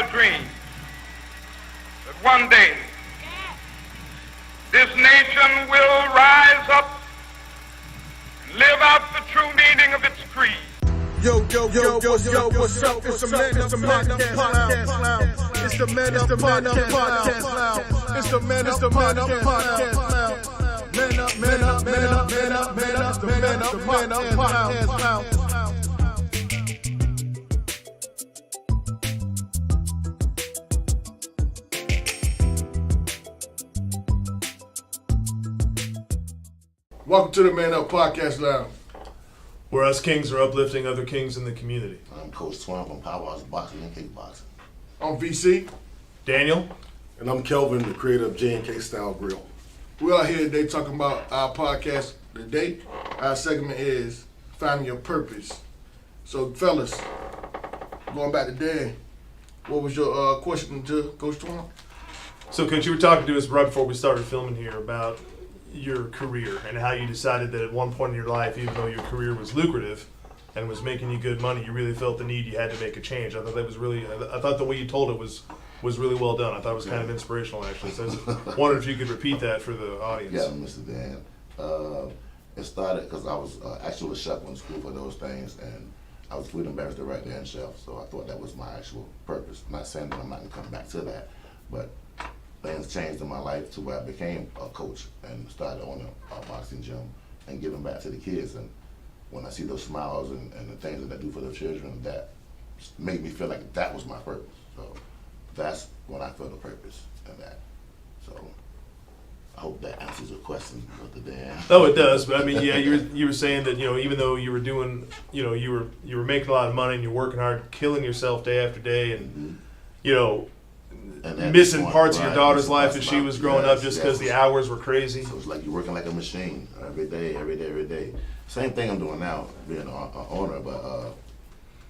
a dream that one day this nation will rise up and live out the true meaning of its creed. Yo, what's up? It's the ManUp Podcast Lounge. It's the ManUp Podcast Lounge. It's the ManUp Podcast Lounge. Man up, the ManUp Podcast Lounge. Welcome to the ManUp Podcast Lounge, where us kings are uplifting other kings in the community. I'm Coach Swan from Powerhouse Boxing and Kickboxing. I'm VC. Daniel. And I'm Kelvin, the creator of J&K Style Grill. We're out here today talking about our podcast today. Our segment is Finding Your Purpose. So, fellas, going back to Dan, what was your question to Coach Swan? So, Coach, you were talking to us right before we started filming here about your career and how you decided that at one point in your life, even though your career was lucrative and was making you good money, you really felt the need you had to make a change. I thought that was really, I thought the way you told it was really well done. I thought it was kind of inspirational, actually. So I was wondering if you could repeat that for the audience. Yeah, Mr. Dan. It started because I was actually a chef in school for those things, and I was food ambassador right there in chef, so I thought that was my actual purpose. I'm not saying that I'm not going to come back to that, but things changed in my life to where I became a coach and started owning a boxing gym and giving back to the kids. And when I see those smiles and the things that I do for the children, that made me feel like that was my purpose. So that's when I feel the purpose in that. So I hope that answers your question, Mr. Dan. Oh, it does. But I mean, yeah, you were saying that, even though you were doing, you were making a lot of money and you're working hard, killing yourself day after day, and missing parts of your daughter's life as she was growing up just because the hours were crazy. So it's like you're working like a machine every day. Same thing I'm doing now, being an owner, but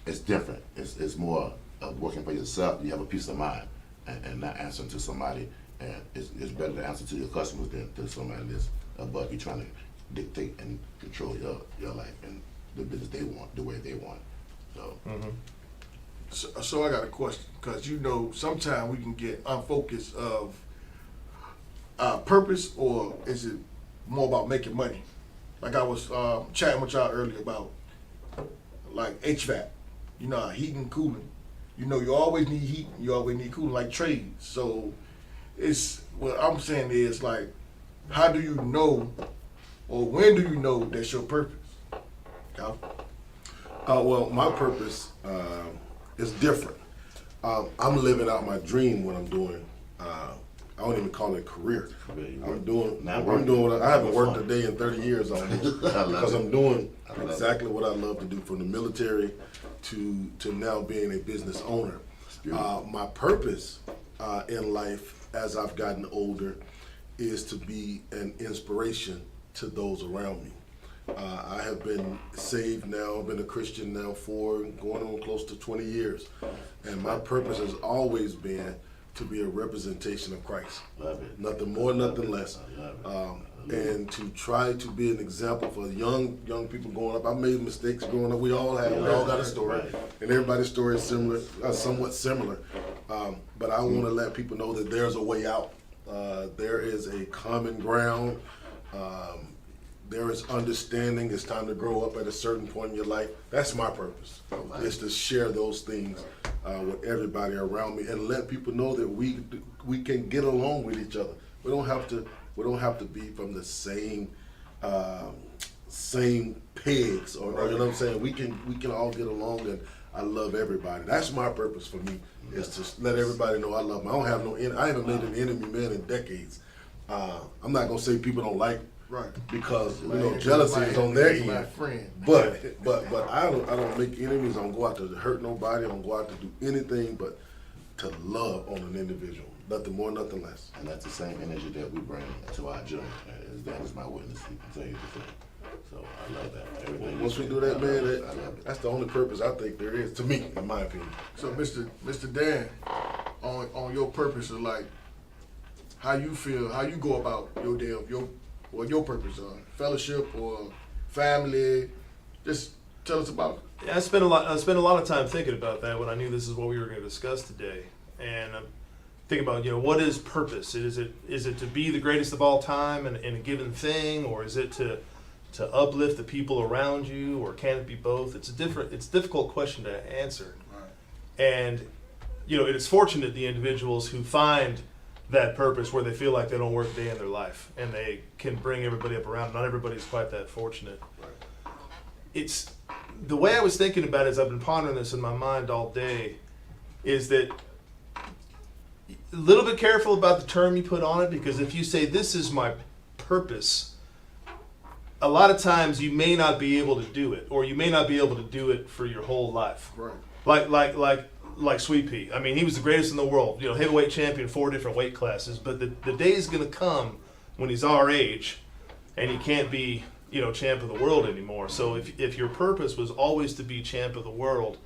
it's different. It's more of working for yourself. You have a peace of mind and not answering to somebody. And it's better to answer to your customers than to somebody that's above you trying to dictate and control your life and the business they want, the way they want. So. Mm-hmm. So I got a question, because sometimes we can get unfocused of purpose, or is it more about making money? Like I was chatting with y'all earlier about like HVAC, heating and cooling. You always need heat, you always need cooling, like trades. So what I'm saying is, like, how do you know, or when do you know that's your purpose? Kyle? Well, my purpose is different. I'm living out my dream when I'm doing, I don't even call it a career. I haven't worked a day in 30 years almost because I'm doing exactly what I love to do, from the military to now being a business owner. My purpose in life as I've gotten older is to be an inspiration to those around me. I have been saved now, I've been a Christian now for going on close to 20 years. And my purpose has always been to be a representation of Christ. Love it. Nothing more, nothing less. And to try to be an example for young people growing up. I made mistakes growing up. We all have. We all got a story. Right. And everybody's story is similar, somewhat similar. But I want to let people know that there's a way out. There is a common ground. There is understanding. It's time to grow up at a certain point in your life. That's my purpose, is to share those things with everybody around me and let people know that we can get along with each other. We don't have to be from the same pegs, or you know what I'm saying. We can all get along, and I love everybody. That's my purpose for me, is to let everybody know I love them. I don't have no. I haven't made an enemy man in decades. I'm not gonna say people don't like. Right. Because jealousy is on their end. My friend. But I don't make enemies. I don't go out to hurt nobody. I don't go out to do anything but to love on an individual. Nothing more, nothing less. And that's the same energy that we bring to our gym. That is my witness. He can tell you the same. So I love that. Everything. Once we do that, man, that's the only purpose I think there is, to me, in my opinion. So, Mr. Dan, on your purpose of, like, how you feel, how you go about your purpose, fellowship or family, just tell us about it. Yeah, I spent a lot of time thinking about that when I knew this is what we were going to discuss today. and I'm thinking about, what is purpose? Is it to be the greatest of all time in a given thing, or is it to uplift the people around you, or can it be both? It's a difficult question to answer. Right. And it is fortunate the individuals who find that purpose where they feel like they don't work a day in their life and they can bring everybody up around. Not everybody's quite that fortunate. Right. It's the way I was thinking about it, as I've been pondering this in my mind all day, is that a little bit careful about the term you put on it, because if you say this is my purpose, a lot of times you may not be able to do it, or you may not be able to do it for your whole life. Right. Like Sweet Pea. I mean, he was the greatest in the world, heavyweight champion, 4 different weight classes. But the day is going to come when he's our age and he can't be, champ of the world anymore. So if your purpose was always to be champ of the world,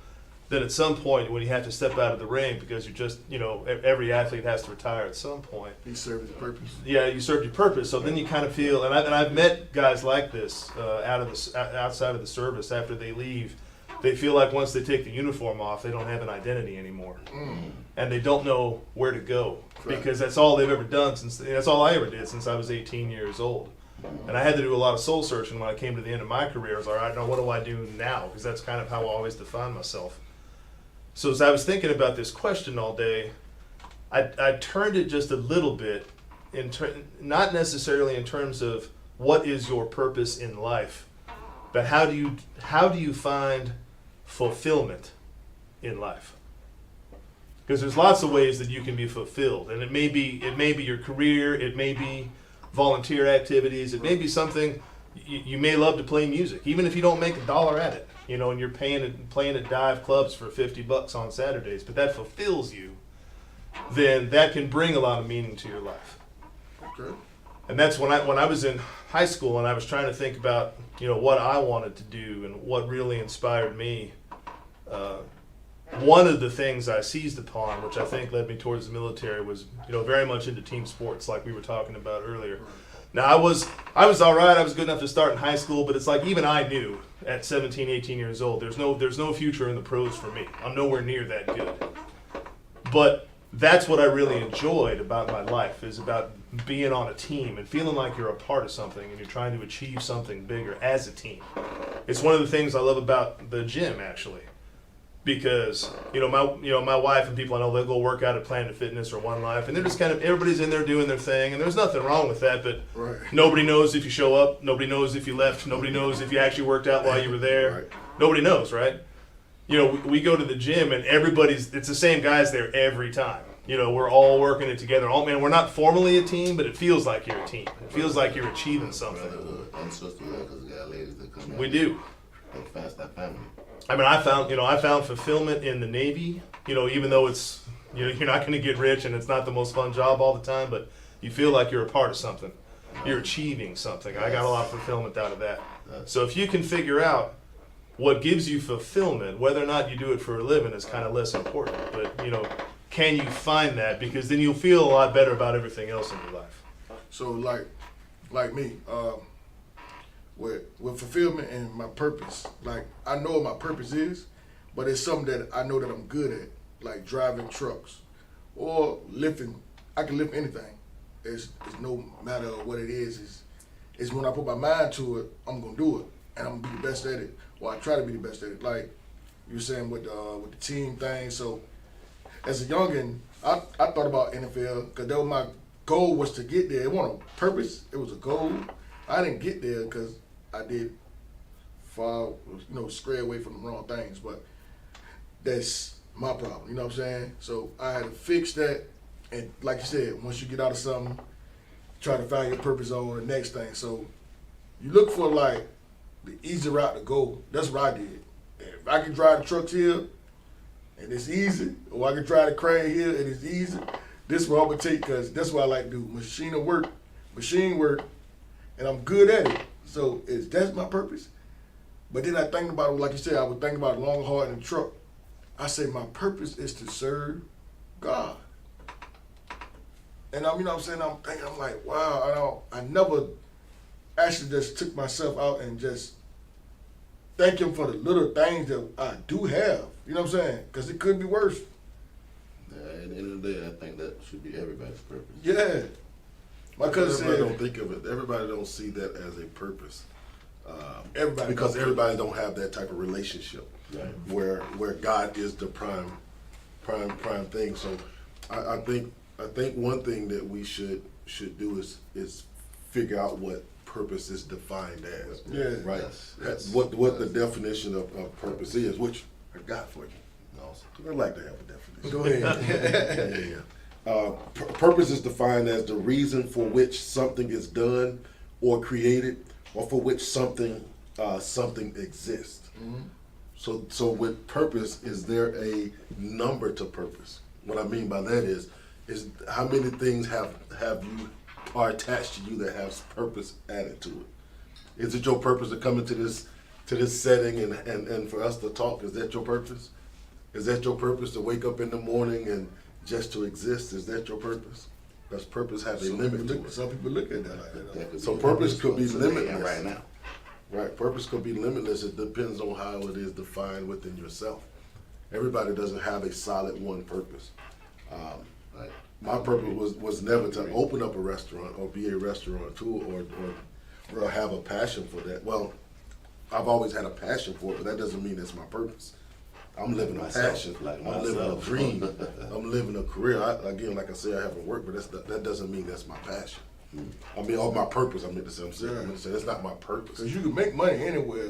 then at some point when you have to step out of the ring, because you're just, every athlete has to retire at some point. He served his purpose. Yeah, you served your purpose. So then you kind of feel, and I've met guys like this outside of the service. After they leave, they feel like once they take the uniform off, they don't have an identity anymore, and they don't know where to go, because that's all they've ever done that's all I ever did since I was 18 years old. And I had to do a lot of soul searching when I came to the end of my career. I was like, all right, now what do I do now? Because that's kind of how I always define myself. So as I was thinking about this question all day, I turned it just a little bit, not necessarily in terms of what is your purpose in life, but how do you find fulfillment in life? Because there's lots of ways that you can be fulfilled, and it may be your career, it may be volunteer activities, it may be something you may love to play music, even if you don't make $1 at it, and you're playing at dive clubs for $50 on Saturdays, but that fulfills you, then that can bring a lot of meaning to your life. Okay. And that's when I was in high school and I was trying to think about, what I wanted to do and what really inspired me. One of the things I seized upon, which I think led me towards the military, was, very much into team sports, like we were talking about earlier. Now, I was all right. I was good enough to start in high school, but it's like even I knew at 17, 18 years old, there's no future in the pros for me. I'm nowhere near that good. But that's what I really enjoyed about my life, is about being on a team and feeling like you're a part of something and you're trying to achieve something bigger as a team. It's one of the things I love about the gym, actually. Because my wife and people I know, they'll go work out at Planet Fitness or One Life, and they're just kind of, everybody's in there doing their thing, and there's nothing wrong with that. But Nobody knows if you show up, nobody knows if you left, nobody knows if you actually worked out while you were there. Right. Nobody knows, right? We go to the gym and it's the same guys there every time. We're all working it together. We're not formally a team, but it feels like you're a team. It feels like you're achieving something. And sisterhood, because we got ladies that come in. We do. That family. I found fulfillment in the Navy, even though it's, you're not going to get rich and it's not the most fun job all the time, but you feel like you're a part of something. You're achieving something. I got a lot of fulfillment out of that. So if you can figure out what gives you fulfillment, whether or not you do it for a living is kind of less important, but, can you find that? Because then you'll feel a lot better about everything else in your life. So like me, with fulfillment and my purpose, like I know what my purpose is, but it's something that I know that I'm good at, like driving trucks or lifting. I can lift anything. It's no matter what it is. It's when I put my mind to it, I'm gonna do it, and I'm gonna be the best at it. Or I try to be the best at it. Like you were saying with the team thing. So as a youngin', I thought about NFL because that was my goal, was to get there. It wasn't a purpose. It was a goal. I didn't get there because I did stray away from the wrong things, but that's my problem, you know what I'm saying? So I had to fix that, and like you said, once you get out of something, try to find your purpose on the next thing. So you look for like the easy route to go. That's what I did. If I can drive the trucks here, and it's easy, or I can drive the crane here, and it's easy, this is what I'm gonna take, because that's what I like to do. Machine work, and I'm good at it. So that's my purpose. But then I think about it, like you said, I would think about long, hard, in the truck. I say my purpose is to serve God. And I'm like, wow, I never actually just took myself out and just thank Him for the little things that I do have. You know what I'm saying? Because it could be worse. At the end of the day, I think that should be everybody's purpose. Yeah. My cousin Everybody said, don't think of it. Everybody don't see that as a purpose. Everybody because don't. everybody don't have that type of relationship Right. where God is the prime thing. So I think one thing that we should do is figure out what purpose is defined as. Yeah. Right. That's- what the definition of purpose is, which I got for you. Awesome. I'd like to have a definition. Go ahead. Yeah. Purpose is defined as the reason for which something is done or created, or for which something exists. So with purpose, is there a number to purpose? What I mean by that is how many things are attached to you that have purpose added to it? Is it your purpose to come into this setting and for us to talk? Is that your purpose? Is that your purpose to wake up in the morning and just to exist? Is that your purpose? Does purpose have a limit to it? Some people look at that like that. That could So be purpose could be for today and limitless. right now. Right, purpose could be limitless. It depends on how it is defined within yourself. Everybody doesn't have a solid one purpose. Right. My purpose was never to open up a restaurant or be a restaurateur or have a passion for that. Well, I've always had a passion for it, but that doesn't mean it's my purpose. I'm living a Myself, passion. like I'm living a myself. dream. I'm living a career. Like I say, I haven't worked, but that doesn't mean that's my passion. I mean, or my purpose. I meant to say, I'm meant to say that's not my purpose. Because you can make money anywhere,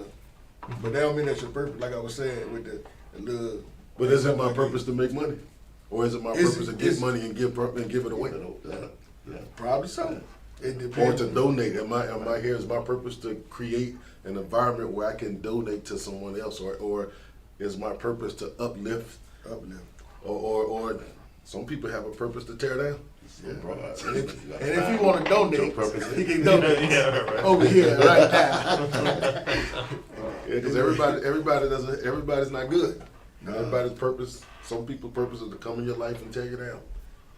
but that don't mean that's your purpose. Like I was saying with the little. But is it my purpose to make money, or is it my Is purpose it- to get is- money and give it away, Yeah. Probably so. It or depends. to donate? Am I here? Is my purpose to create an environment where I can donate to someone else, or is my purpose to uplift, or some people have a purpose to tear down? And if you want to donate, you can donate Yeah, right. over here right now. Because everybody's not good. Everybody's purpose, some people's purpose is to come in your life and tear you down.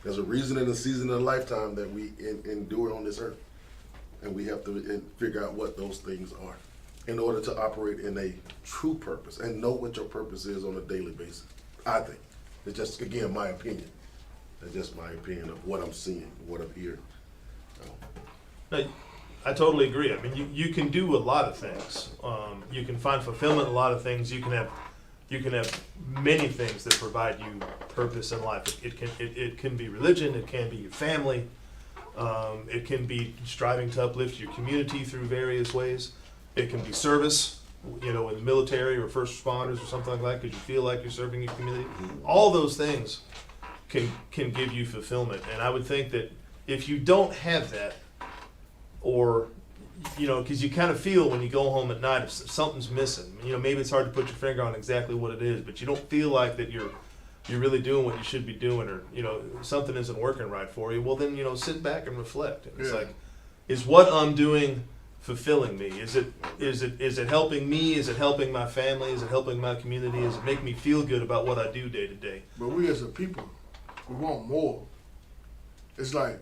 There's a reason and a season and a lifetime that we endure on this earth. And we have to figure out what those things are in order to operate in a true purpose and know what your purpose is on a daily basis. I think. It's just, again, my opinion. It's just my opinion of what I'm seeing, what I'm hearing. No, I totally agree. I mean, you can do a lot of things. You can find fulfillment in a lot of things. You can have many things that provide you purpose in life. It can be religion. It can be your family. It can be striving to uplift your community through various ways. It can be service, in the military or first responders or something like that, because you feel like you're serving your community. All those things can give you fulfillment. And I would think that if you don't have that, or because you kind of feel when you go home at night if something's missing. Maybe it's hard to put your finger on exactly what it is, but you don't feel like that you're really doing what you should be doing, or something isn't working right for you. Well, then sit back and reflect. And it's Yeah. like, is what I'm doing fulfilling me? Is it helping me? Is it helping my family? Is it helping my community? Is it making me feel good about what I do day to day? But we as a people, we want more. It's like,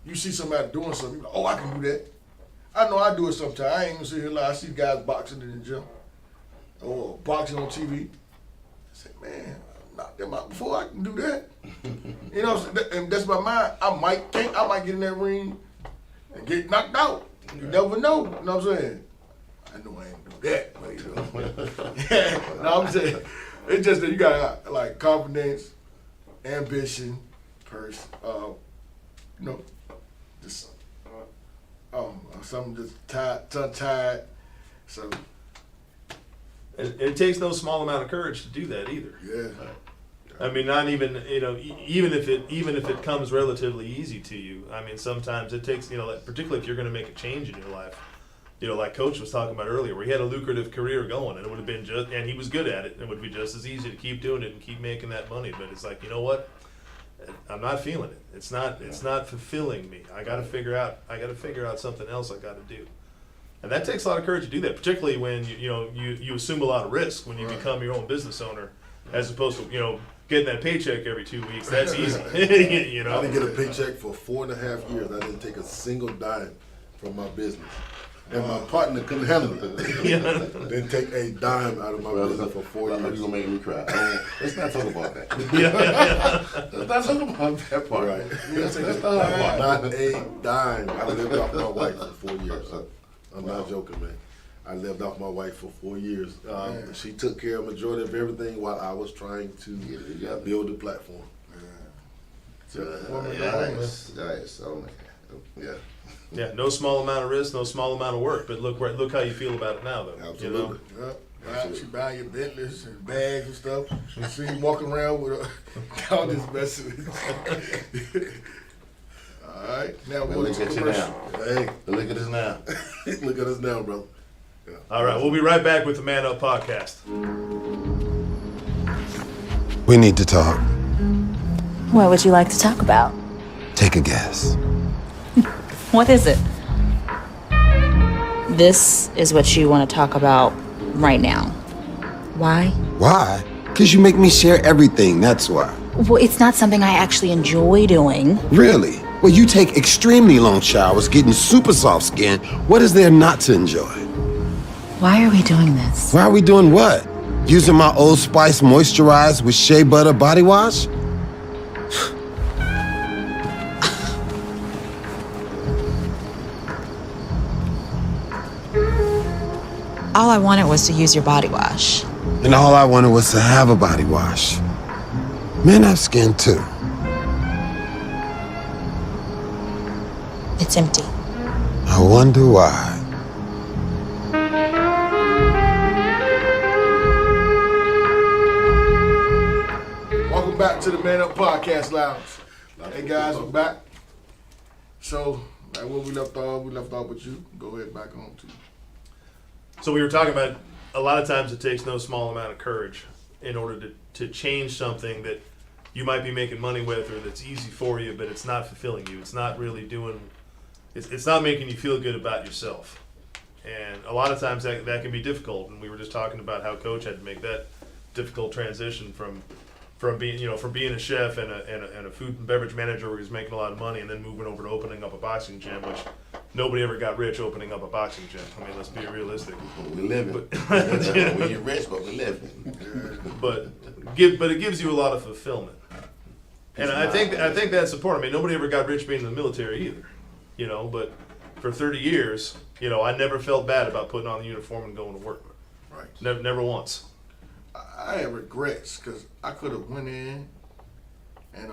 you see somebody doing something, you're like, oh, I can do that. I know I do it sometimes. I ain't even see here like I see guys boxing in the gym or boxing on TV. I say, man, I knocked them out before I can do that. And that's my mind. I might get in that ring and get knocked out. You never know. You know what I'm saying? I know I ain't do that, but no, I'm saying it's just that you got like confidence, ambition, just something just tied. So And it takes no small amount of courage to do that either. yeah, I mean, not even even if it comes relatively easy to you. I mean, sometimes it takes particularly if you're going to make a change in your life. Like Coach was talking about earlier, where he had a lucrative career going, and it would have been and he was good at it. It would be just as easy to keep doing it and keep making that money. But it's like, you know what? I'm not feeling it. It's not fulfilling me. I got to figure out something else I got to do. And that takes a lot of courage to do that, particularly when you assume a lot of risk when you become your own business owner, as opposed to getting that paycheck every 2 weeks. That's easy. I didn't get a paycheck for 4.5 years. I didn't take a single dime from my business. and my partner couldn't handle it. Yeah. Didn't take a dime out of my business for 4 You're years. gonna make me cry. Let's not talk about that. Yeah. Let's not talk about that part. Right. Let's not talk about Not a dime. I lived off my wife for 4 years. I'm not joking, man. I lived off my wife for 4 years. She took care of majority of everything while I was trying to build the platform. Nice. So, yeah. Yeah, no small amount of risk, no small amount of work. But look how you feel about it now, though. Absolutely. Right, she buying your Bentleys and bags and stuff. You see you walking around with all this messing with you. All right, now we'll Look at you now. Hey, Look at us now. look at us now, brother. Yeah. All right, we'll be right back with the ManUp Podcast. We need to talk. What would you like to talk about? Take a guess. What is it? This is what you want to talk about right now. Why? Why? Because you make me share everything, that's why. Well, it's not something I actually enjoy doing. Really? Well, you take extremely long showers, getting super soft skin. What is there not to enjoy? Why are we doing this? Why are we doing what? Using my Old Spice moisturized with shea butter body wash? All I wanted was to use your body wash. And all I wanted was to have a body wash. Men have skin too. It's empty. I wonder why. Welcome back to the ManUp Podcast Lounge. Hey guys, we're back. So, like where we left off with you. Go ahead back on to. So we were talking about a lot of times it takes no small amount of courage in order to change something that you might be making money with or that's easy for you, but it's not fulfilling you. It's not really it's not making you feel good about yourself. And a lot of times that can be difficult. And we were just talking about how Coach had to make that difficult transition from being a chef and a food and beverage manager where he was making a lot of money and then moving over to opening up a boxing gym, which nobody ever got rich opening up a boxing gym. I mean, let's be realistic. We live it. We ain't rich, but we live it. But it gives you a lot of fulfillment. And I think that's important. I mean, nobody ever got rich being in the military either, but for 30 years, I never felt bad about putting on the uniform and going to work. Right. Never once. I have regrets because I could have went in and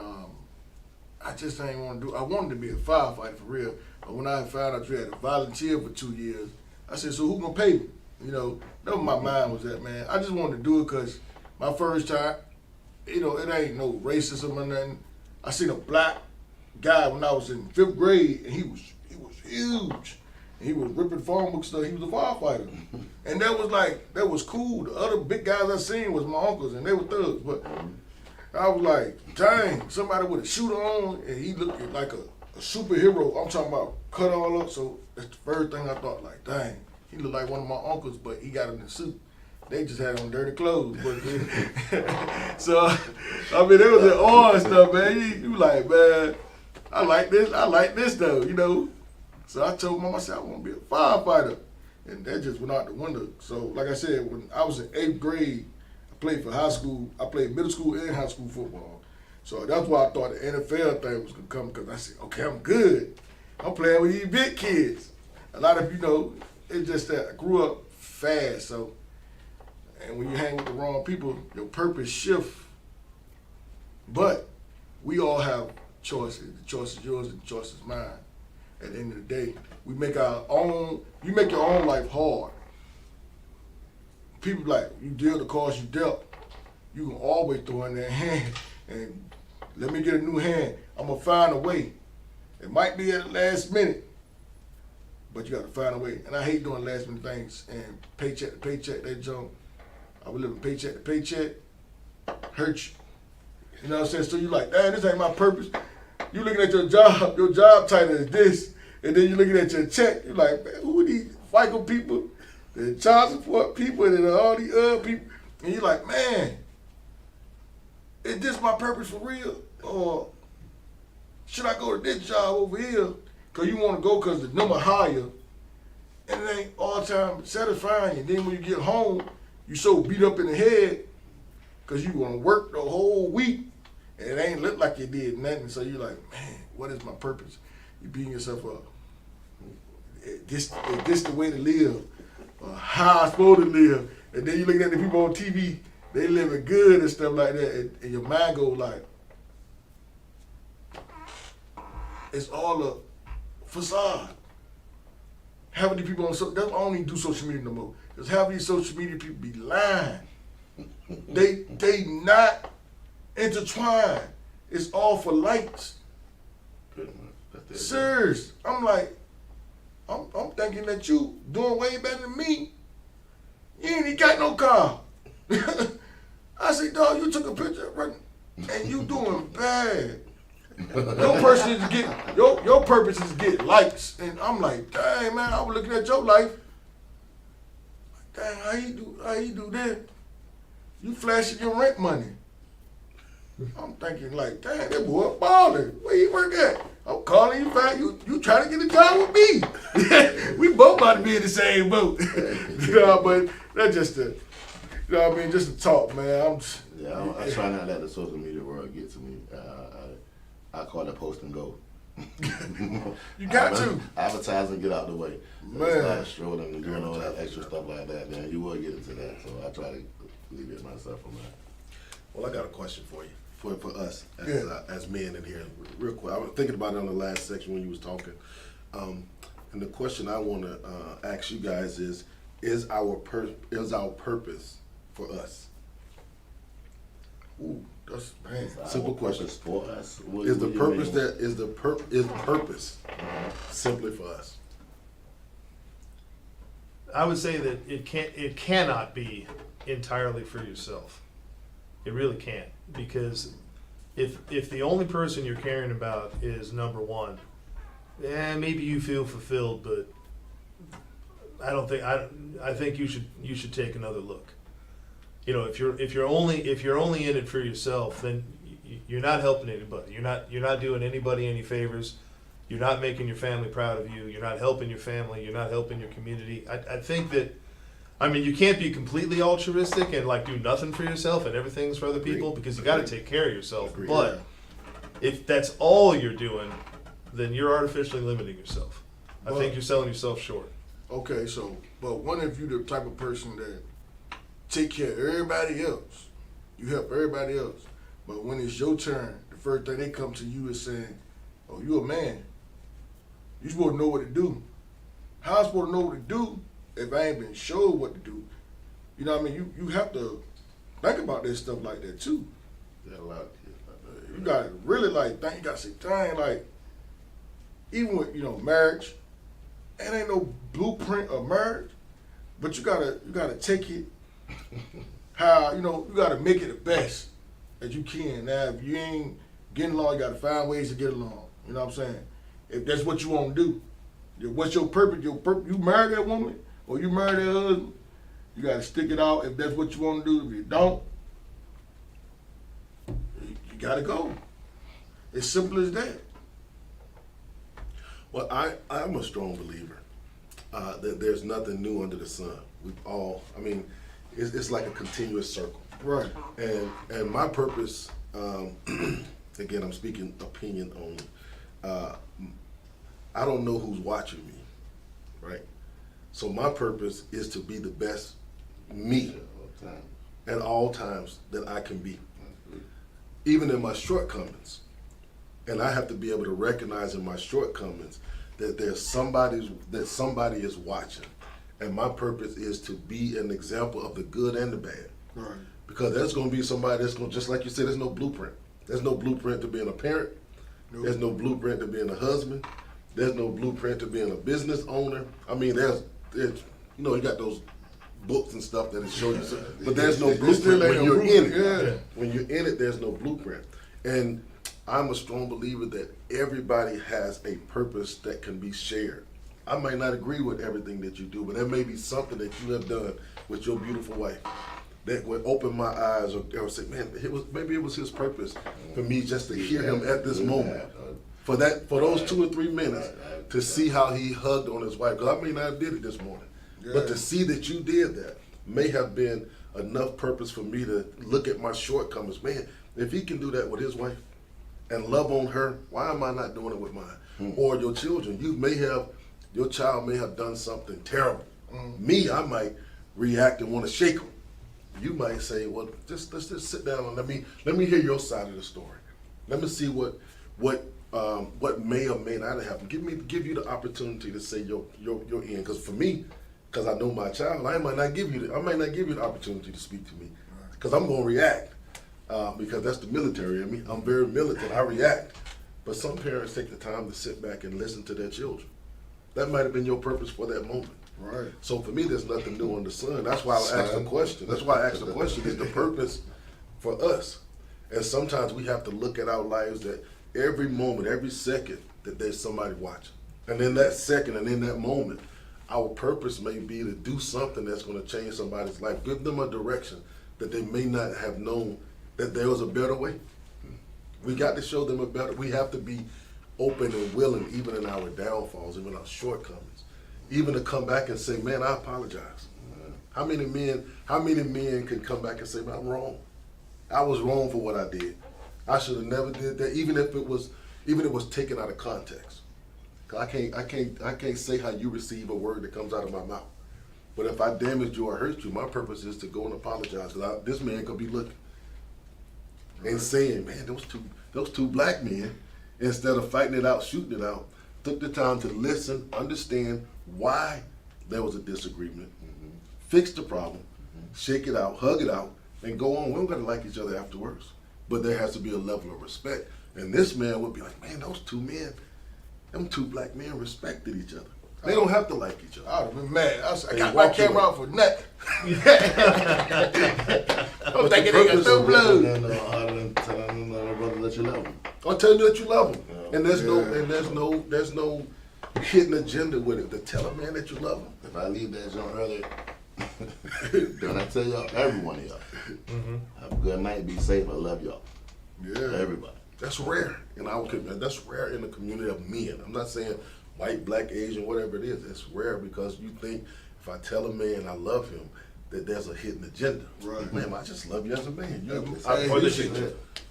I just ain't want to do. I wanted to be a firefighter for real. But when I found out you had to volunteer for 2 years, I said, so who gonna pay me? That was my mind was at, man. I just wanted to do it because my first time, it ain't no racism or nothing. I seen a black guy when I was in 5th grade, and he was huge. And he was ripping farm book stuff. He was a firefighter, and that was cool. The other big guys I seen was my uncles, and they were thugs. But I was like, dang, somebody with a shooter on, and he looked like a superhero. I'm talking about cut all up. So that's the first thing I thought, like, dang, he looked like one of my uncles, but he got in the suit. They just had on dirty clothes. But so, I mean, they was in awe and stuff, man. You like, man, I like this though, So I told Mom, I said, I want to be a firefighter. And that just went out the window. So, like I said, when I was in 8th grade, I played for high school. I played middle school and high school football. So that's why I thought the NFL thing was going to come, because I said, okay, I'm good. I'm playing with these big kids. A lot of, it's just that I grew up fast. So, and when you hang with the wrong people, your purpose shifts. But we all have choices. The choice is yours and the choice is mine. At the end of the day, we make our own. You make your own life hard. People like, you deal the cards you dealt. You can always throw in that hand and let me get a new hand. I'm gonna find a way. It might be at the last minute, but you gotta find a way. And I hate doing last minute things and paycheck to paycheck. That junk. I was living paycheck to paycheck. Hurt you. You know what I'm saying? So you like, damn, this ain't my purpose. You looking at your job title is this, and then you looking at your check, you're like, man, who are these FICA people, the child support people, and all these other people, and you're like, man, is this my purpose for real, or should I go to this job over here? Because you want to go because the number higher, and it ain't all the time satisfying. And then when you get home, you so beat up in the head because you want to work the whole week, and it ain't look like you did nothing. So you're like, man, what is my purpose? You beating yourself up. Is this the way to live? How I'm supposed to live? And then you looking at the people on TV, they living good and stuff like that, and your mind goes like, it's all a facade. Half of these people on that's why I don't even do social media no more. Because half of these social media people be lying. They not intertwined. It's all for likes. Serious. I'm like, I'm thinking that you doing way better than me. You ain't even got no car. I say, dog, you took a picture and you doing bad. Your purpose is to get your purpose is to get likes. And I'm like, dang man, I was looking at your life. Dang, how you do that? You flashing your rent money. I'm thinking like, dang, that boy balling. Where you work at? I'm calling you back. You trying to get a job with me. We both about to be in the same boat. But that's just just a talk, man. I try not to let the social media world get to me. I call it post and go. You got to. Advertise and get out the way. Man. Start strolling and doing all that extra stuff like that, then you will get into that. So I try to leave it myself from that. Well, I got a question for you, for us as men in here. Real quick, I was thinking about it on the last section when you was talking, and the question I want to ask you guys is our purpose for us? Ooh, that's man. Simple question. For us. Is the purpose simply for us? I would say that it cannot be entirely for yourself. It really can't, because if the only person you're caring about is number one, maybe you feel fulfilled, but I think you should take another look. You know, if you're only in it for yourself, then you're not helping anybody. You're not doing anybody any favors. You're not making your family proud of you. You're not helping your family. You're not helping your community. I think that, I mean, you can't be completely altruistic and like do nothing for yourself and everything's for other people, because you got to take care of yourself. Agreed. But if that's all you're doing, then you're artificially limiting yourself. I think you're selling yourself short. Okay, so, but what if you the type of person that take care of everybody else? You help everybody else. But when it's your turn, the first thing they come to you is saying, oh, you a man. You supposed to know what to do. How I supposed to know what to do if I ain't been showed what to do? You know what I mean? You have to think about this stuff like that too. Yeah, a lot of kids like that. You got to really like think. You got to say, dang, like, even with, marriage, it ain't no blueprint of marriage, but you gotta take it how, you gotta make it the best that you can. Now, if you ain't getting along, you gotta find ways to get along. You know what I'm saying? If that's what you want to do, what's your purpose? You marry that woman or you marry that husband, you gotta stick it out if that's what you want to do. If you don't, you gotta go. It's simple as that. Well, I'm a strong believer that there's nothing new under the sun. We've all, it's like a continuous circle. Right. And my purpose, again, I'm speaking opinion only. I don't know who's watching me, right? So my purpose is to be the best me at all times that I can be, even in my shortcomings. And I have to be able to recognize in my shortcomings that somebody is watching. And my purpose is to be an example of the good and the bad. Right. Because there's going to be somebody that's going to, just like you said, there's no blueprint. There's no blueprint to being a parent. Nope. There's no blueprint to being a husband. There's no blueprint to being a business owner. I mean, there's you got those books and stuff that show you, but there's no blueprint when you're in it. Yeah. When you're in it, there's no blueprint. And I'm a strong believer that everybody has a purpose that can be shared. I might not agree with everything that you do, but there may be something that you have done with your beautiful wife that would open my eyes or say, man, maybe it was his purpose for me just to hear him at this moment. for those 2 or 3 minutes to see how he hugged on his wife. Because I may not have did it this morning, but to see that you did that may have been enough purpose for me to look at my shortcomings. Man, if he can do that with his wife and love on her, why am I not doing it with mine? Or your children, your child may have done something terrible. Me, I might react and want to shake him. You might say, well, let's just sit down and let me hear your side of the story. Let me see what may or may not have happened. Give you the opportunity to say your end. Because for me, because I know my child, I might not give you the opportunity to speak to me, because I'm gonna react. Because that's the military in me. I'm very militant. I react. But some parents take the time to sit back and listen to their children. That might have been your purpose for that moment. Right. So for me, there's nothing new under the sun. That's why I asked the question. That's why I asked the question, is the purpose for us. And sometimes we have to look at our lives that every moment, every second, that there's somebody watching. And in that second and in that moment, our purpose may be to do something that's going to change somebody's life, give them a direction that they may not have known that there was a better way. We got to show them a better. We have to be open and willing, even in our downfalls, even our shortcomings, even to come back and say, man, I apologize. How many men can come back and say, man, I'm wrong. I was wrong for what I did. I should have never did that, even if it was taken out of context. 'Cause I can't say how you receive a word that comes out of my mouth. But if I damaged you or hurt you, my purpose is to go and apologize. Because this man could be looking and saying, man, those two black men, instead of fighting it out, shooting it out, took the time to listen, understand why there was a disagreement, fix the problem, shake it out, hug it out, and go on. We don't got to like each other afterwards. But there has to be a level of respect. And this man would be like, man, those two men, them two black men respected each other. They don't have to like each other. I would have been mad. I got my camera out for nothing. I'm thinking they got no blood. Other than telling another brother that you love him. I'll tell you that you love him. And there's no hidden agenda with it. To tell a man that you love him. If I leave that joint earlier, then I tell y'all, every one of y'all, have a good night, be safe, I love y'all. Yeah. Everybody. That's rare in our community. That's rare in the community of men. I'm not saying white, black, Asian, whatever it is. It's rare because you think if I tell a man I love him, that there's a hidden agenda. Right. Man, I just love you as a man.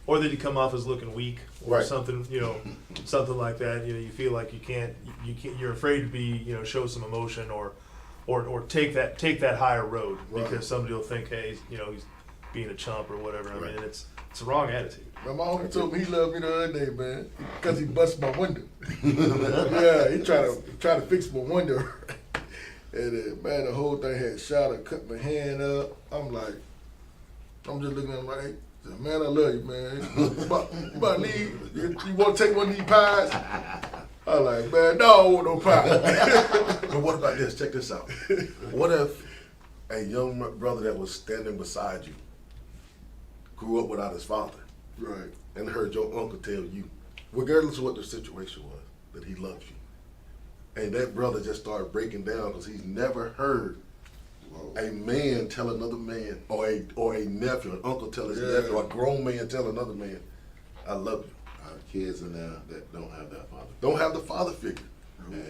Or that you come off as looking weak or Right. something, something like that. You feel like you can't. You're afraid to be, show some emotion or take that higher road because somebody will think, hey, he's being a chump or whatever. I mean, it's the wrong attitude. My mom told me he loved me the other day, man, because he busted my window. Yeah, he tried to fix my window. And man, the whole thing had shot. I cut my hand up. I'm just looking at him like, man, I love you, man. You about to leave? You want to take one of these pies? I'm like, man, no, I want no pie. But what about this? Check this out. What if a young brother that was standing beside you grew up without his father? Right. And heard your uncle tell you, regardless of what the situation was, that he loved you. And that brother just started breaking down because he's never heard a man tell another man, or a nephew, an uncle tell his nephew, or a grown man tell another man, I love you. I have kids in there that don't have that father. Don't have the father figure.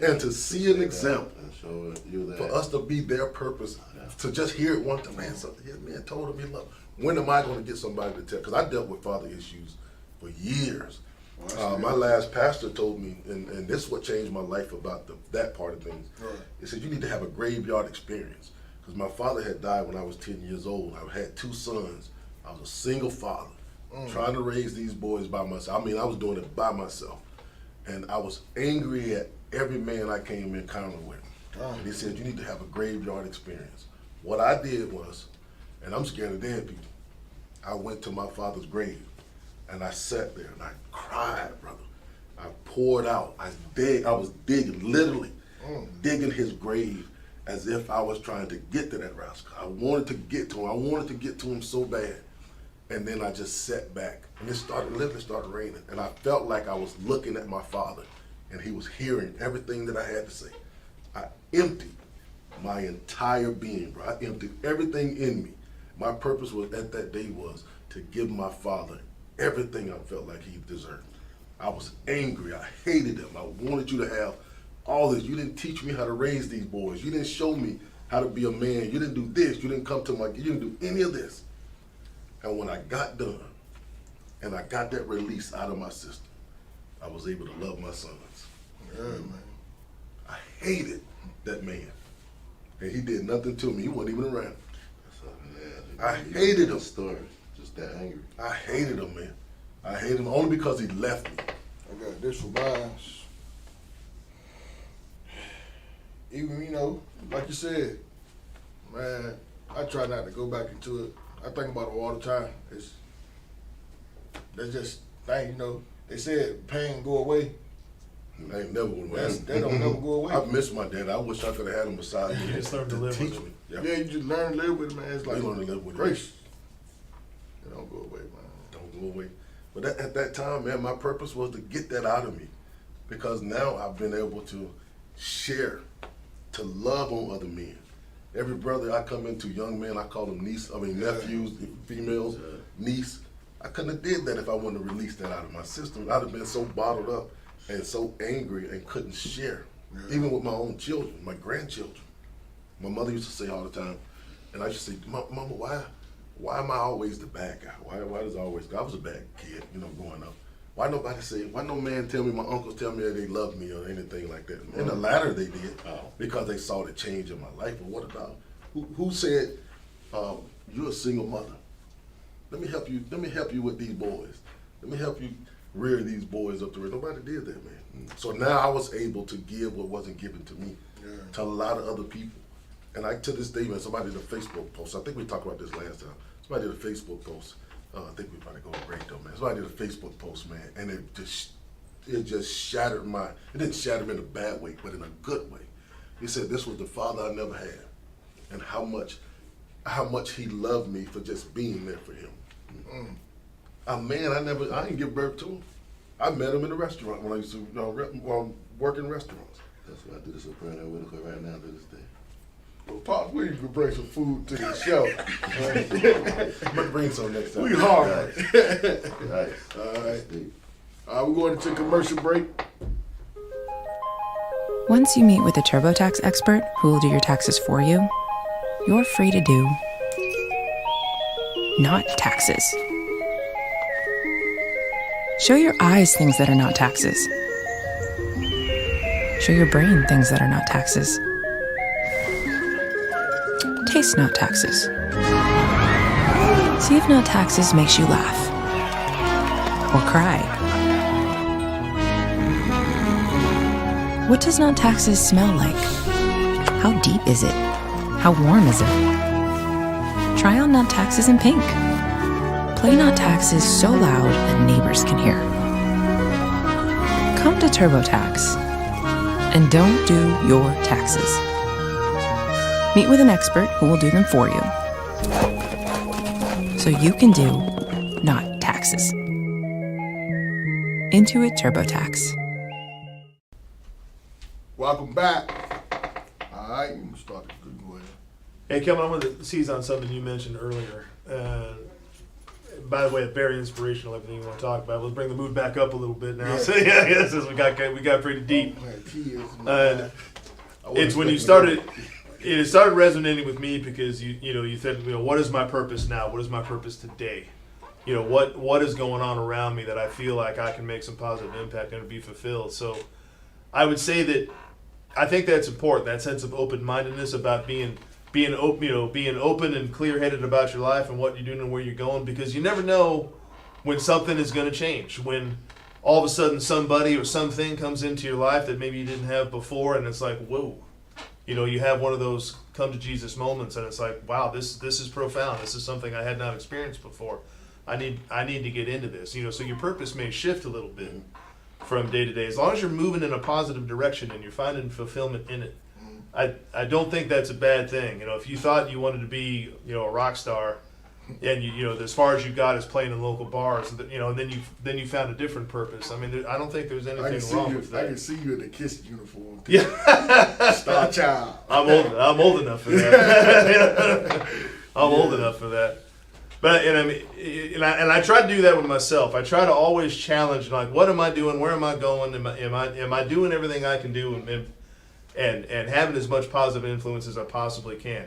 And to see an example, and show you that. for us to be their purpose, to just hear it one time, man, his man told him he loved him. When am I going to get somebody to tell? Because I dealt with father issues for years. My last pastor told me, and this is what changed my life about that part of things. Right. He said, you need to have a graveyard experience. Because my father had died when I was 10 years old. I had 2 sons. I was a single father, trying to raise these boys by myself. I mean, I was doing it by myself. And I was angry at every man I came in contact with. And he said, you need to have a graveyard experience. What I did was, and I'm scared of dead people, I went to my father's grave and I sat there and I cried, brother. I poured out. I was digging, literally digging his grave as if I was trying to get to that rascal. I wanted to get to him. I wanted to get to him so bad. And then I just sat back and it started raining. And I felt like I was looking at my father and he was hearing everything that I had to say. I emptied my entire being, bro. I emptied everything in me. My purpose was at that day was to give my father everything I felt like he deserved. I was angry. I hated them. I wanted you to have all this. You didn't teach me how to raise these boys. You didn't show me how to be a man. You didn't do this. You didn't come to you didn't do any of this. And when I got done and I got that release out of my system, I was able to love my sons. Yeah, man. I hated that man. And he did nothing to me. He wasn't even around. I hated him. Story. Just that angry. I hated him, man. I hated him only because he left me. I got this for mine. Even, you know, like you said, man, I try not to go back into it. I think about it all the time. That's just thing, you know. They said pain go away. I ain't never going away. That don't never go away. I miss my dad. I wish I could have had him beside me. You just learn to live teach with me. it. Yeah, you just learn to live with it, man. It's like You learn to live with it. grace. It don't go away, man. Don't go away. But at that time, man, my purpose was to get that out of me. Because now I've been able to share, to love on other men. Every brother I come into, young men, I call them nephews, females, niece. I couldn't have did that if I wouldn't have released that out of my system. I'd have been so bottled up and so angry and couldn't share. Yeah. Even with my own children, my grandchildren. My mother used to say all the time, and I used to say, Mama, why am I always the bad guy? Why does I always, I was a bad kid, you know, growing up. Why no man tell me, my uncles tell me that they love me or anything like that? In the latter they did, because they saw the change in my life. But what about, who said, you're a single mother? Let me help you with these boys. Let me help you rear these boys up to where nobody did that, man. So now I was able to give what wasn't given to me to a lot of other people. And to this day, man, somebody did a Facebook post. I think we talked about this last time. Somebody did a Facebook post. I think we probably go great though, man. Somebody did a Facebook post, man, and it just shattered it didn't shatter me in a bad way, but in a good way. He said this was the father I never had, and how much he loved me for just being there for him. A man I didn't give birth to him. I met him in a restaurant when I used to work in restaurants. That's why I do the Soprano Whitaker right now to this day. Well, Pop, we could bring some food to the show. I'm gonna bring some next time. We hard. Nice. All right. We're going to commercial break. Once you meet with a TurboTax expert who will do your taxes for you, you're free to do not taxes. Show your eyes things that are not taxes. Show your brain things that are not taxes. Taste not taxes. See if not taxes makes you laugh or cry. What does not taxes smell like? How deep is it? How warm is it? Try on not taxes in pink. Play not taxes so loud that neighbors can hear. Come to TurboTax and don't do your taxes. Meet with an expert who will do them for you, so you can do not taxes. Intuit TurboTax. Welcome back. All right, you can start the good way. Hey, Kevin, I wanted to seize on something you mentioned earlier. By the way, very inspirational, everything you want to talk about. Let's bring the mood back up a little bit now. Yeah. So, since we got pretty deep. It's when you it started resonating with me because you said, what is my purpose now? What is my purpose today? What is going on around me that I feel like I can make some positive impact and be fulfilled. So I would say that I think that's important, that sense of open-mindedness about being open and clear-headed about your life and what you're doing and where you're going, because you never know when something is going to change. When all of a sudden somebody or something comes into your life that maybe you didn't have before, and it's like, whoa. You have one of those come to Jesus moments, and it's like, wow, this is profound. This is something I had not experienced before. I need to get into this. So your purpose may shift a little bit from day to day, as long as you're moving in a positive direction and you're finding fulfillment in it. I don't think that's a bad thing. If you thought you wanted to be a rock star, and as far as you got is playing in local bars, and then you found a different purpose. I mean, I don't think there's anything wrong with that. I can see you in the KISS uniform. Yeah, Star Child. I'm old enough for that. I'm old enough for that. But and I mean, and I try to do that with myself. I try to always challenge, like, what am I doing? Where am I going? Am I doing everything I can do, and having as much positive influence as I possibly can.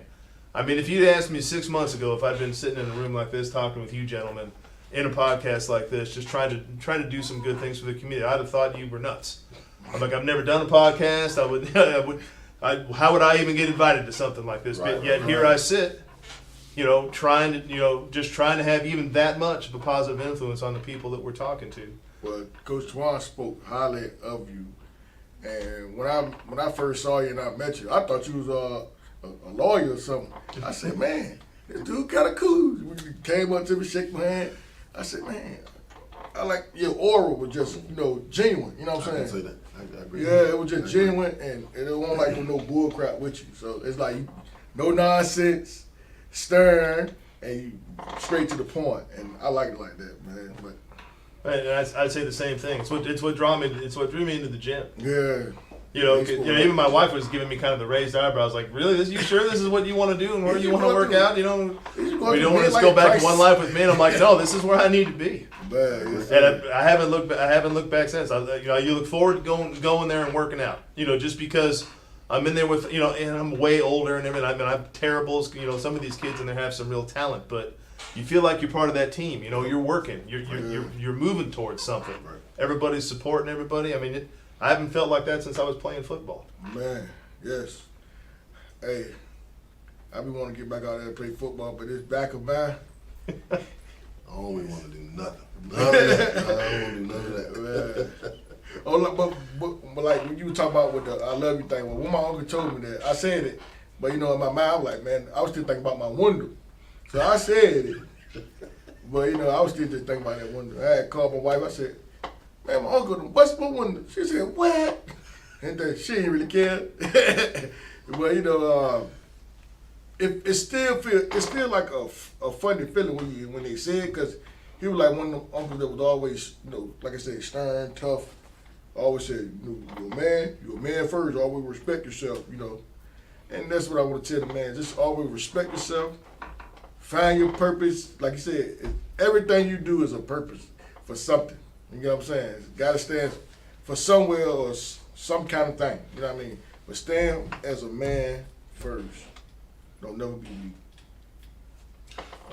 I mean, if you'd asked me 6 months ago if I'd been sitting in a room like this talking with you gentlemen in a podcast like this, just trying to do some good things for the community, I'd have thought you were nuts. I'm like, I've never done a podcast. How would I even get invited to something like this? But yet here I sit, trying to have even that much of a positive influence on the people that we're talking to. Well, Coach Twan spoke highly of you, and when I first saw you and I met you, I thought you was a lawyer or something. I said, man, this dude kind of cool. When you came up to me, shake my hand, I said, man, I like your aura was just, genuine. You know what I'm saying? I can say that. I agree. Yeah, it was just genuine, and it wasn't like no bull crap with you. So it's like no nonsense, stern, and you straight to the point. And I like it like that, man. But And I'd say the same thing. It's what drew me into the gym. yeah. Even my wife was giving me kind of the raised eyebrows, like, really? You sure this is what you want to do and where you want to work out? We don't want to just go back to one life with me. And I'm like, no, this is where I need to be. And I haven't looked back since. You look forward to going there and working out. Just because I'm in there with and I'm way older and everything. I mean, I'm terrible. Some of these kids in there have some real talent, but you feel like you're part of that team. You're working. You're moving towards something. Right. Everybody's supporting everybody. I mean, I haven't felt like that since I was playing football. Man, yes. Hey, I be wanting to get back out there and play football, but this back of mine. I don't even want to do nothing. None of that. I don't want to do none of that. But like when you were talking about with the I love you thing, when my uncle told me that, I said it, but in my mind, I was like, man, I was still thinking about my window. So I said it, but I was still just thinking about that window. I had called my wife, I said, man, my uncle bust my window. She said, what? And then she didn't really care. But it's still like a funny feeling when they say it, because he was like one of them uncles that was always, like I said, stern, tough. Always said, you're a man first. Always respect yourself, And that's what I want to tell the man. Just always respect yourself. Find your purpose. Like you said, everything you do is a purpose for something. You know what I'm saying? It's got to stand for somewhere or some kind of thing. You know what I mean? But stand as a man first. Don't never be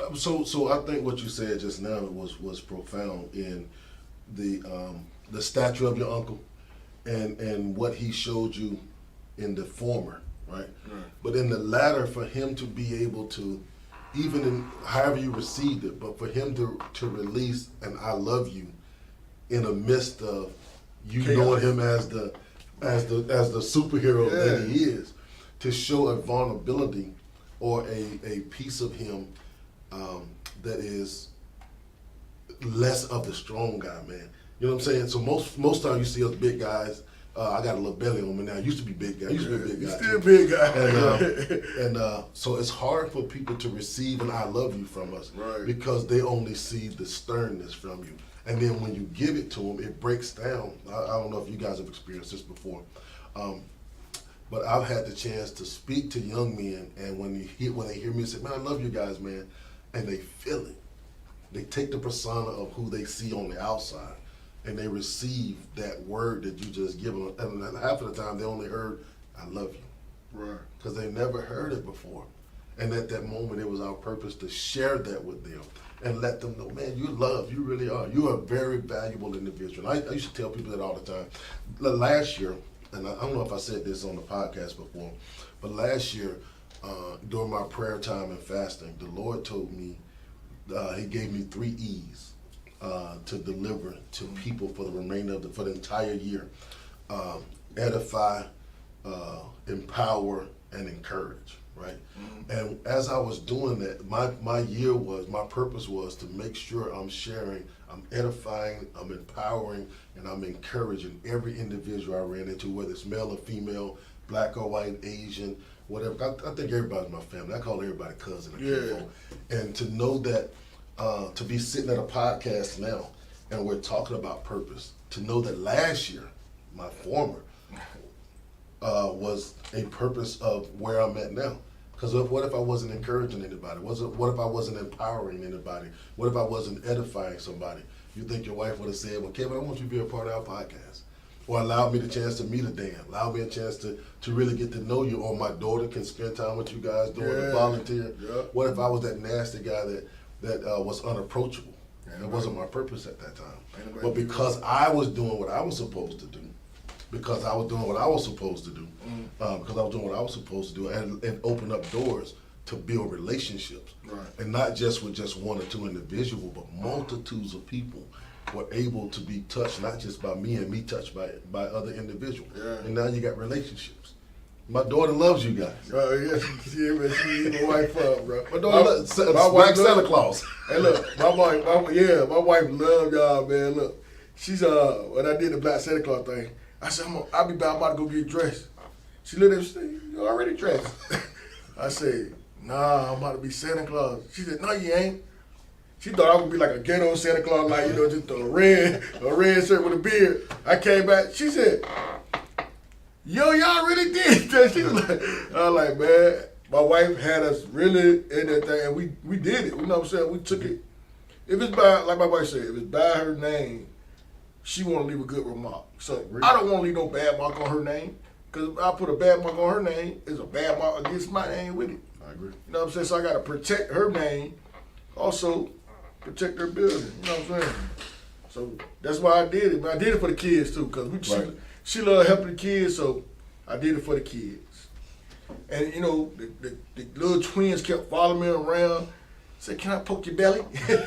weak. So I think what you said just now was profound in the stature of your uncle and what he showed you in the former, right? But in the latter, for him to be able to, even in however you received it, but for him to release an I love you in the midst of you Chaos. knowing him as the superhero that he is, to show a vulnerability or a piece of him that is less of the strong guy, man. You know what I'm saying? So most times you see us big guys. I got a little belly on me now. I used to be big guy. I used to be a big guy. Still big guy. And so it's hard for people to receive an I love you from us, Right. because they only see the sternness from you. And then when you give it to them, it breaks down. I don't know if you guys have experienced this before, but I've had the chance to speak to young men, and when they hear me say, man, I love you guys, man, and they feel it. They take the persona of who they see on the outside, and they receive that word that you just given them. And half of the time, they only heard, I love you. Right. Because they never heard it before. And at that moment, it was our purpose to share that with them and let them know, man, you're loved. You really are. You are a very valuable individual. I used to tell people that all the time. Last year, and I don't know if I said this on the podcast before, but last year, during my prayer time and fasting, the Lord told me, he gave me 3 E's to deliver to people for the remainder for the entire year. Edify, empower, and encourage, right? Mm-hmm. And as I was doing that, my purpose was to make sure I'm sharing, I'm edifying, I'm empowering, and I'm encouraging every individual I ran into, whether it's male or female, black or white, Asian, whatever. I think everybody's my family. I call everybody cousin. And to know that, to be sitting at a podcast now, and we're talking about purpose, to know that last year, my former, was a purpose of where I'm at now. Because what if I wasn't encouraging anybody? What if I wasn't empowering anybody? What if I wasn't edifying somebody? You think your wife would have said, well, Kevin, I want you to be a part of our podcast. Or allowed me the chance to meet a Dan. Allowed me a chance to really get to know you. Or my daughter can spend time with you guys doing the volunteer. Yeah. What if I was that nasty guy that was unapproachable? That wasn't my purpose at that time. But because I was doing what I was supposed to do, because I was doing what I was supposed to do, and open up doors to build relationships. Right. And not just with just one or two individuals, but multitudes of people were able to be touched, not just by me and me touched by other individuals. Yeah. And now you got relationships. My daughter loves you guys. Oh, yeah, she my wife up, bro. My daughter my wife Santa Claus. Hey, look, my wife love y'all, man. Look, she's when I did the Black Santa Claus thing, I said, I'll be back. I'm about to go get dressed. She looked at me and said, you already dressed. I said, nah, I'm about to be Santa Claus. She said, no, you ain't. She thought I was gonna be like a ghetto Santa Claus, like, you know, just a red shirt with a beard. I came back, she said, yo, y'all really did that. She was like, I was like, man, my wife had us really in that thing, and we did it. You know what I'm saying? We took it. If it's by, like my wife said, if it's by her name, she want to leave a good remark. So I don't want to leave no bad mark on her name, because if I put a bad mark on her name, it's a bad mark against my name with it. I agree. You know what I'm saying? So I got to protect her name, also protect her building. You know what I'm saying? So that's why I did it. But I did it for the kids too, because she loved helping the kids, so I did it for the kids. And you know, the little twins kept following me around. Said, "Can I poke your belly?" The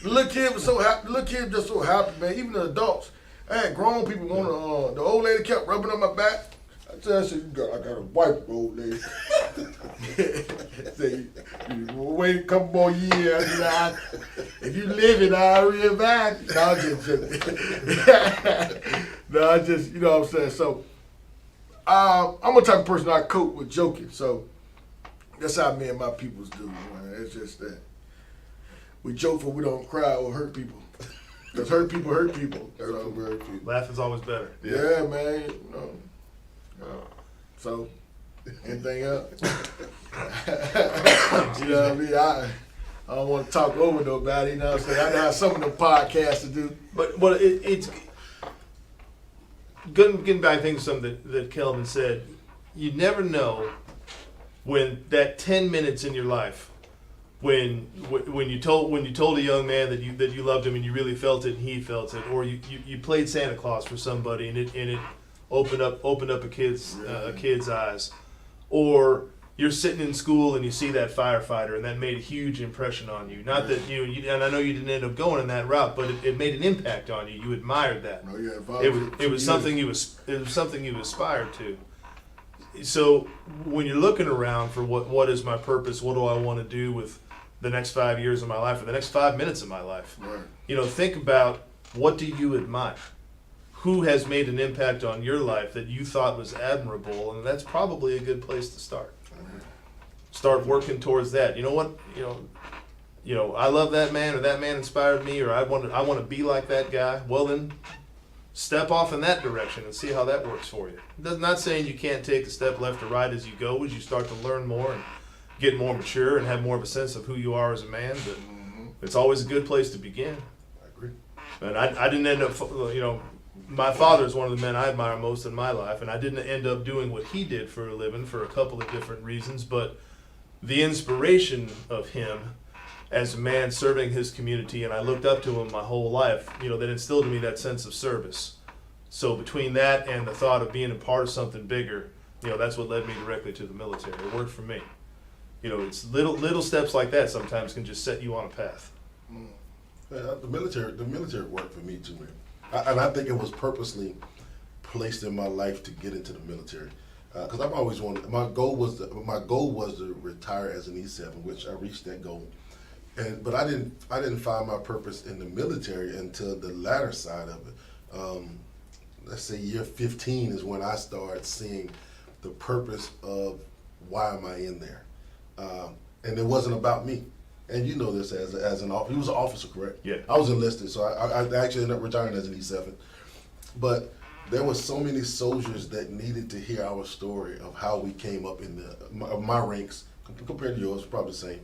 little kid was so happy. The little kid just so happy, man. Even the adults. I had grown people want to. The old lady kept rubbing on my back. I said, I got a wife, old lady. Say, wait a couple more years. You know, if you live it, I'll revive you. No, I just, you know what I'm saying? So, I'm a type of person I cope with joking. So, that's how me and my peoples do, man. It's just that. We joke for we don't cry or hurt people. Because hurt people hurt people. Laughing's always better. Yeah, man. You know. So, anything else? You know what I mean? I don't want to talk over nobody. You know what I'm saying? I know how some of the podcasts to do. But it's getting back to things something that Kelvin said. You never know when that 10 minutes in your life, when you told a young man that you loved him and you really felt it and he felt it, or you played Santa Claus for somebody and it opened up a kid's eyes, or you're sitting in school and you see that firefighter and that made a huge impression on you. Not that you and I know you didn't end up going in that route, but it made an impact on you. You admired that. Oh, yeah, it was something you aspired to. So when you're looking around for what is my purpose, what do I want to do with the next 5 years of my life or the next 5 minutes of my life, right. You know, think about, what do you admire? Who has made an impact on your life that you thought was admirable? And that's probably a good place to start. Mm-hmm. Start working towards that. You know what? You know, I love that man, or that man inspired me, or I want to be like that guy. Well, then step off in that direction and see how that works for you. Not saying you can't take a step left or right as you go, as you start to learn more and get more mature and have more of a sense of who you are as a man, but it's always a good place to begin. I agree. And I didn't end up, you know, my father is one of the men I admire most in my life, and I didn't end up doing what he did for a living for a couple of different reasons, but the inspiration of him as a man serving his community, and I looked up to him my whole life, you know, that instilled in me that sense of service. So between that and the thought of being a part of something bigger, you know, that's what led me directly to the military. It worked for me. You know, it's little steps like that sometimes can just set you on a path. Yeah, the military worked for me too, man. And I think it was purposely placed in my life to get into the military, because I've always wanted. My goal was to retire as an E7, which I reached that goal. But I didn't find my purpose in the military until the latter side of it. Let's say year 15 is when I started seeing the purpose of why am I in there. And it wasn't about me. And you know this as an officer. He was an officer, correct? Yeah. I was enlisted, so I actually ended up retiring as an E7. But there were so many soldiers that needed to hear our story of how we came up in my ranks compared to yours, probably the same.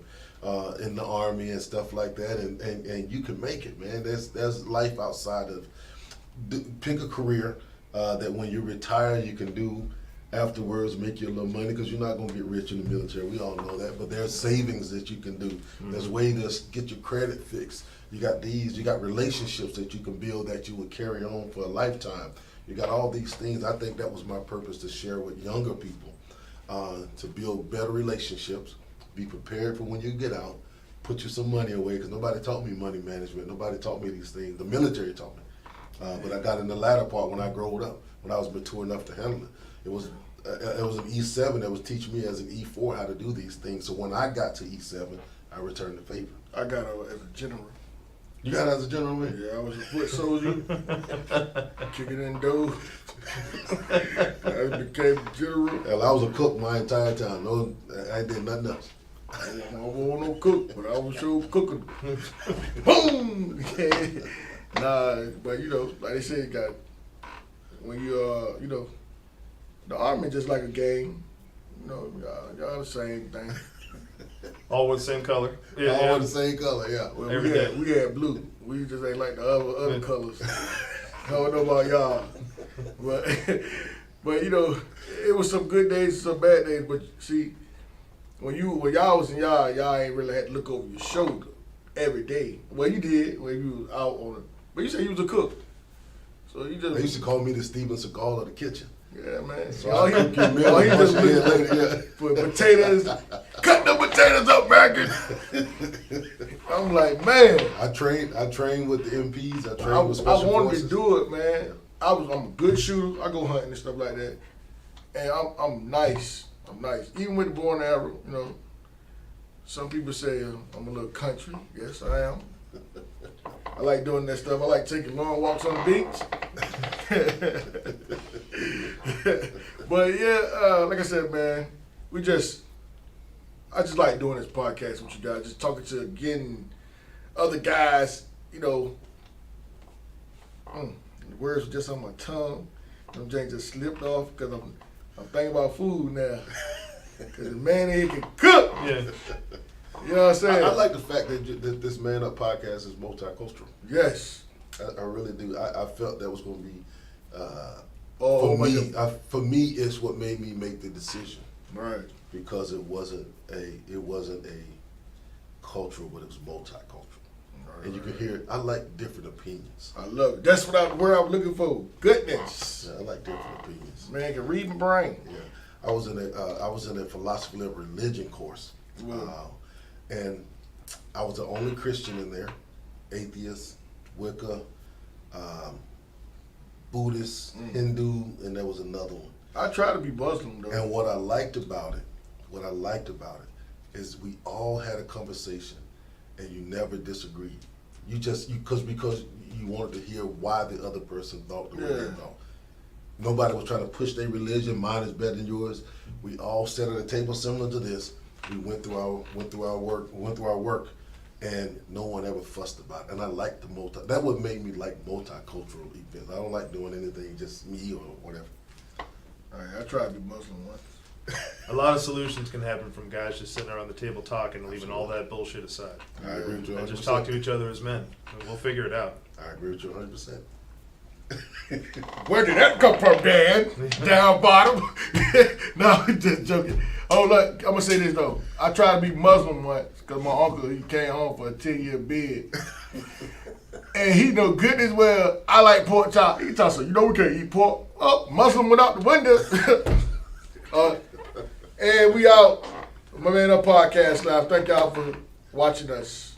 In the Army and stuff like that, and you can make it, man. There's life outside of. Pick a career that when you retire you can do afterwards, make you a little money, because you're not going to get rich in the military. We all know that, but there's savings that you can do. Mm-hmm. There's ways to get your credit fixed. You got relationships that you can build that you would carry on for a lifetime. You got all these things. I think that was my purpose, to share with younger people, to build better relationships, be prepared for when you get out, put you some money away, because nobody taught me money management. Nobody taught me these things. The military taught me. But I got in the latter part when I growed up, when I was mature enough to handle it. It was an E7 that was teaching me as an E4 how to do these things. So when I got to E7, I returned the favor. I got as a general. You got as a general, man? Yeah, I was a foot soldier, kicking in dough. I became a general. Hell, I was a cook my entire time. No, I did nothing else. I wasn't no cook, but I was sure cooking. Boom! Nah, but like they say, when you the Army just like a game. Y'all the same thing. All with the same color. Yeah, all with the same color. Yeah. Well, we had blue. We just ain't like the other colors. I don't know about y'all, but it was some good days and some bad days. But see, when y'all was in y'all ain't really had to look over your shoulder every day. Well, you did when you was out on it. But you said you was a cook. So you just... They used to call me the Steven Seagal of the kitchen. Yeah, man. So all he just looked for potatoes. Cut the potatoes up, Bracken. I'm like, man. I trained with the MPs. I trained with special I wanted forces. to do it, man. I'm a good shooter. I go hunting and stuff like that. And I'm nice. I'm nice. Even with the bow and arrow, some people say I'm a little country. Yes, I am. I like doing that stuff. I like taking long walks on the beach. But yeah, like I said, man, I just like doing this podcast with you guys. Just talking to, getting other guys, the words were just on my tongue. Them things just slipped off because I'm thinking about food now. Because the man here can cook. Yeah. You know what I'm saying? I like the fact that this ManUp Podcast is multicultural. Yes. I really do. I felt that was going to be, for me, it's what made me make the decision. Right. Because it wasn't a cultural, but it was multicultural. Right, and you can hear it. I like different opinions. I love it. That's where I'm looking for. Goodness. Yeah, I like different opinions. Man can read my brain. Yeah. I was in a philosophy of religion course. Wow. And I was the only Christian in there, atheist, Wicca, Buddhist, Hindu, and there was another one. I try to be Muslim though. And what I liked about it is we all had a conversation, and you never disagreed. Because you wanted to hear why the other person thought the way they thought. Nobody was trying to push their religion. Mine is better than yours. We all sat at a table similar to this. We went through our work, and no one ever fussed about it. And I like that would make me like multicultural events. I don't like doing anything just me or whatever. All right, I tried to be Muslim once. A lot of solutions can happen from guys just sitting around the table talking and leaving all that bullshit aside. I agree with you 100%. And just talk to each other as men. We'll figure it out. I agree with you 100%. Where did that come from, Dan? Down bottom? No, just joking. Oh, look, I'm going to say this, though. I tried to be Muslim once because my uncle, he came home for a 10-year bid. And he know good as well, I like pork chop. He told us, we can't eat pork. Oh, Muslim went out the window. And we out. My ManUp Podcast Live. Thank y'all for watching us.